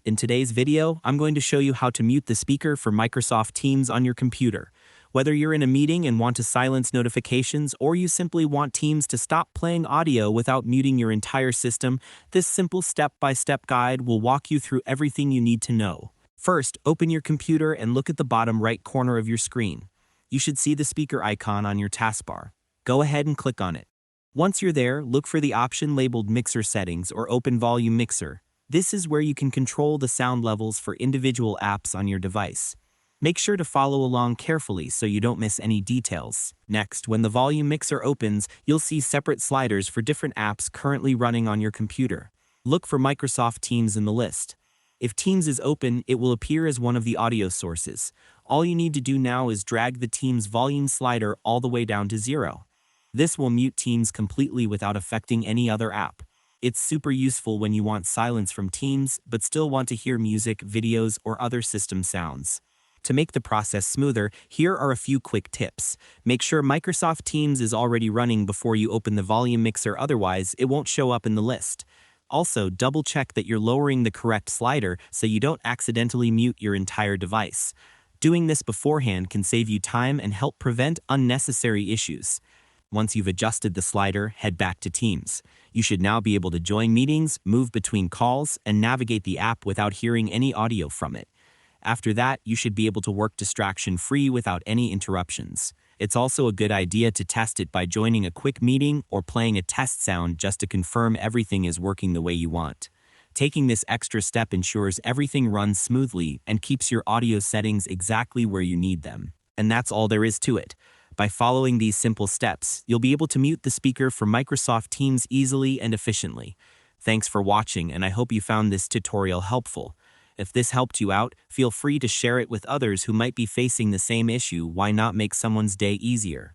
In today's video, I'm going to show you how to mute the speaker for Microsoft Teams on your computer. Whether you're in a meeting and want to silence notifications, or you simply want Teams to stop playing audio without muting your entire system, this simple step-by-step guide will walk you through everything you need to know. First, open your computer and look at the bottom right corner of your screen. You should see the speaker icon on your taskbar. Go ahead and click on it. Once you're there, look for the option labeled Mixer Settings or Open Volume Mixer. This is where you can control the sound levels for individual apps on your device. Make sure to follow along carefully so you don't miss any details. Next, when the volume mixer opens, you'll see separate sliders for different apps currently running on your computer. Look for Microsoft Teams in the list. If Teams is open, it will appear as one of the audio sources. All you need to do now is drag the Teams volume slider all the way down to 0. This will mute Teams completely without affecting any other app. It's super useful when you want silence from Teams, but still want to hear music, videos, or other system sounds. To make the process smoother, here are a few quick tips. Make sure Microsoft Teams is already running before you open the volume mixer, otherwise it won't show up in the list. Also, double-check that you're lowering the correct slider so you don't accidentally mute your entire device. Doing this beforehand can save you time and help prevent unnecessary issues. Once you've adjusted the slider, head back to Teams. You should now be able to join meetings, move between calls, and navigate the app without hearing any audio from it. After that, you should be able to work distraction-free without any interruptions. It's also a good idea to test it by joining a quick meeting or playing a test sound just to confirm everything is working the way you want. Taking this extra step ensures everything runs smoothly and keeps your audio settings exactly where you need them. And that's all there is to it. By following these simple steps, you'll be able to mute the speaker for Microsoft Teams easily and efficiently. Thanks for watching, and I hope you found this tutorial helpful. If this helped you out, feel free to share it with others who might be facing the same issue. Why not make someone's day easier?